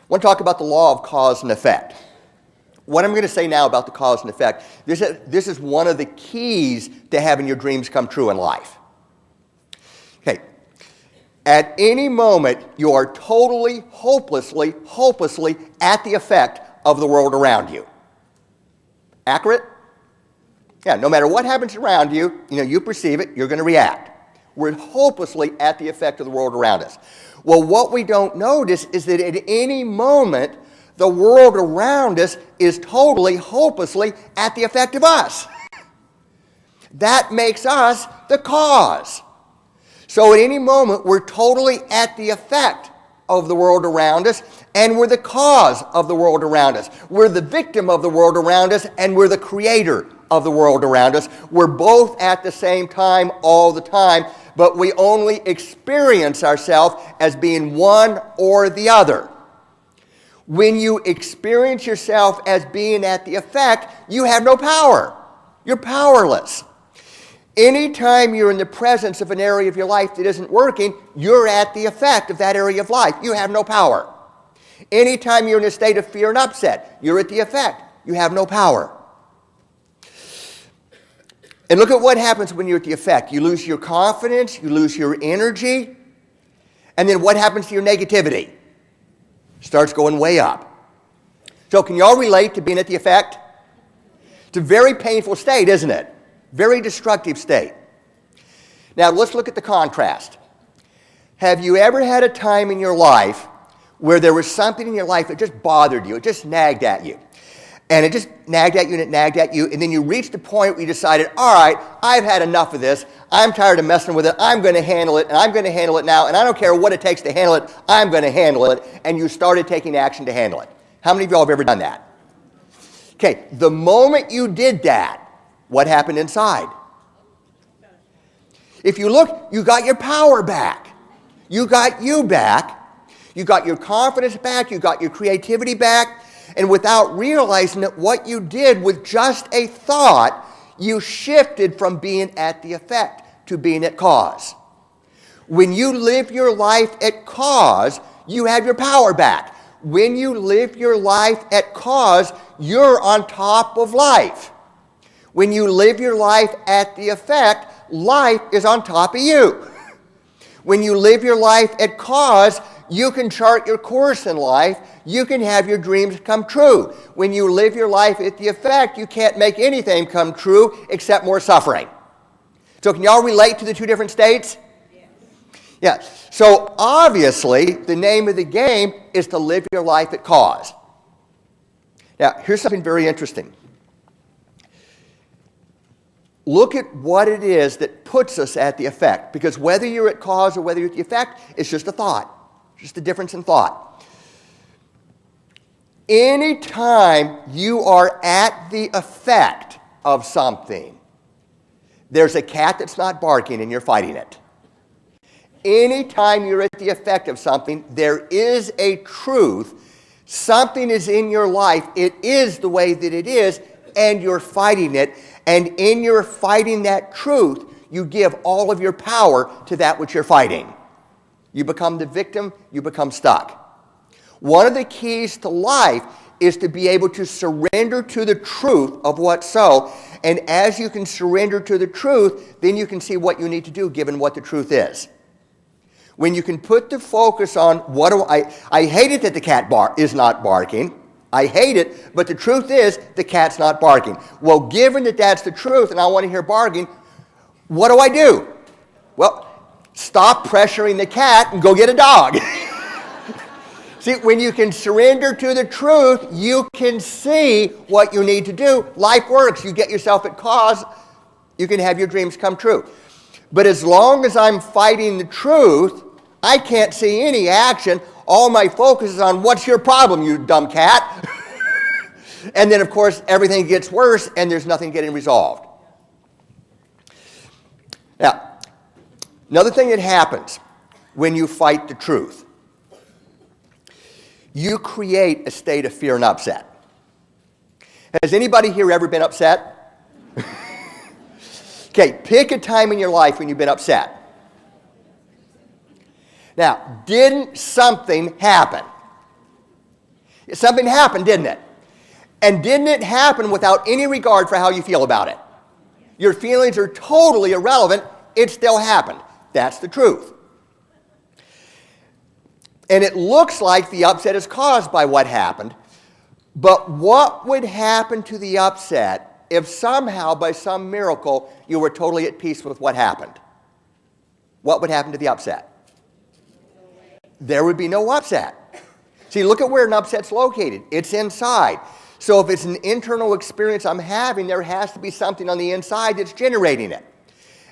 want to talk about the law of cause and effect. What I'm going to say now about the cause and effect, this is one of the keys to having your dreams come true in life. Okay. At any moment, you are totally, hopelessly at the effect of the world around you. Accurate? Yeah, no matter what happens around you, you perceive it, you're going to react. We're hopelessly at the effect of the world around us. Well, what we don't notice is that at any moment, the world around us is totally, hopelessly at the effect of us. That makes us the cause. So at any moment, we're totally at the effect of the world around us, and we're the cause of the world around us. We're the victim of the world around us, and we're the creator of the world around us. We're both at the same time all the time, but we only experience ourselves as being one or the other. When you experience yourself as being at the effect, you have no power. You're powerless. Anytime you're in the presence of an area of your life that isn't working, you're at the effect of that area of life. You have no power. Anytime you're in a state of fear and upset, you're at the effect. You have no power. And look at what happens when you're at the effect. You lose your confidence, you lose your energy, and then what happens to your negativity? Starts going way up. So can you all relate to being at the effect? It's a very painful state, isn't it? Very destructive state. Now let's look at the contrast. Have you ever had a time in your life where there was something in your life that just bothered you, it just nagged at you? And it just nagged at you and it nagged at you, and then you reached the point where you decided, all right, I've had enough of this. I'm tired of messing with it. I'm going to handle it, and I'm going to handle it now, and I don't care what it takes to handle it. I'm going to handle it. And you started taking action to handle it. How many of y'all have ever done that? Okay, the moment you did that, what happened inside? If you look, you got your power back. You got you back. You got your confidence back. You got your creativity back. And without realizing that what you did with just a thought, you shifted from being at the effect to being at cause. When you live your life at cause, you have your power back. When you live your life at cause, you're on top of life. When you live your life at the effect, life is on top of you. When you live your life at cause, you can chart your course in life. You can have your dreams come true. When you live your life at the effect, you can't make anything come true except more suffering. So can y'all relate to the two different states? Yeah. So obviously, the name of the game is to live your life at cause. Now, here's something very interesting. Look at what it is that puts us at the effect. Because whether you're at cause or whether you're at the effect, it's just a thought. Just a difference in thought. Anytime you are at the effect of something, there's a cat that's not barking and you're fighting it. Anytime you're at the effect of something, there is a truth. Something is in your life. It is the way that it is, and you're fighting it. And in your fighting that truth, you give all of your power to that which you're fighting. You become the victim, you become stuck. One of the keys to life is to be able to surrender to the truth of what's so. And as you can surrender to the truth, then you can see what you need to do given what the truth is. When you can put the focus on what do I hate it that the cat is not barking. I hate it, but the truth is the cat's not barking. Well, given that that's the truth and I want to hear barking, what do? Well, stop pressuring the cat and go get a dog. See, when you can surrender to the truth, you can see what you need to do. Life works. You get yourself at cause, you can have your dreams come true. But as long as I'm fighting the truth, I can't see any action. All my focus is on what's your problem, you dumb cat. And then, of course, everything gets worse and there's nothing getting resolved. Now, another thing that happens when you fight the truth, you create a state of fear and upset. Has anybody here ever been upset? Okay, pick a time in your life when you've been upset. Now, didn't something happen? Something happened, didn't it? And didn't it happen without any regard for how you feel about it? Your feelings are totally irrelevant. It still happened. That's the truth. And it looks like the upset is caused by what happened. But what would happen to the upset if somehow, by some miracle, you were totally at peace with what happened? What would happen to the upset? There would be no upset. See, look at where an upset's located. It's inside. So if it's an internal experience I'm having, there has to be something on the inside that's generating it.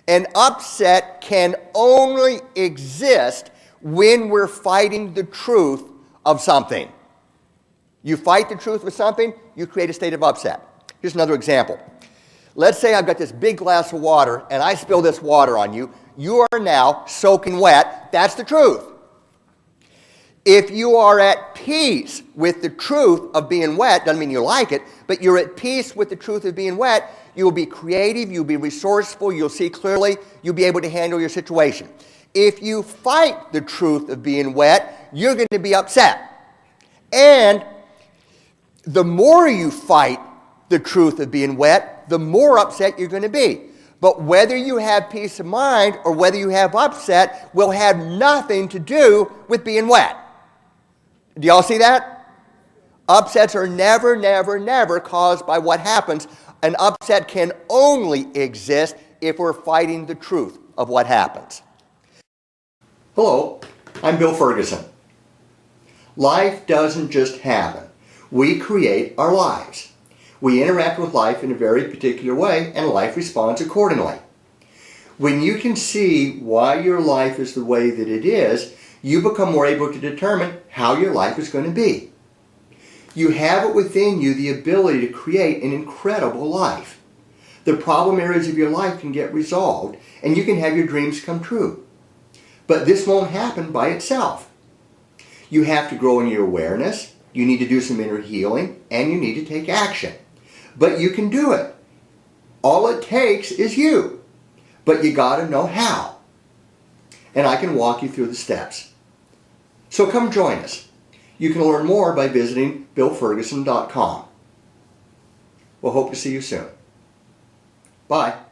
An upset can only exist when we're fighting the truth of something. You fight the truth with something, you create a state of upset. Here's another example. Let's say I've got this big glass of water and I spill this water on you. You are now soaking wet. That's the truth. If you are at peace with the truth of being wet, doesn't mean you like it, but you're at peace with the truth of being wet, you'll be creative, you'll be resourceful, you'll see clearly, you'll be able to handle your situation. If you fight the truth of being wet, you're going to be upset. And the more you fight the truth of being wet, the more upset you're going to be. But whether you have peace of mind or whether you have upset will have nothing to do with being wet. Do y'all see that? Upsets are never, never, never caused by what happens. An upset can only exist if we're fighting the truth of what happens. Hello, I'm Bill Ferguson. Life doesn't just happen. We create our lives. We interact with life in a very particular way, and life responds accordingly. When you can see why your life is the way that it is, you become more able to determine how your life is going to be. You have it within you the ability to create an incredible life. The problem areas of your life can get resolved, and you can have your dreams come true. But this won't happen by itself. You have to grow in your awareness, you need to do some inner healing, and you need to take action. But you can do it. All it takes is you. But you got to know how. And I can walk you through the steps. So come join us. You can learn more by visiting BillFerguson.com. We'll hope to see you soon. Bye.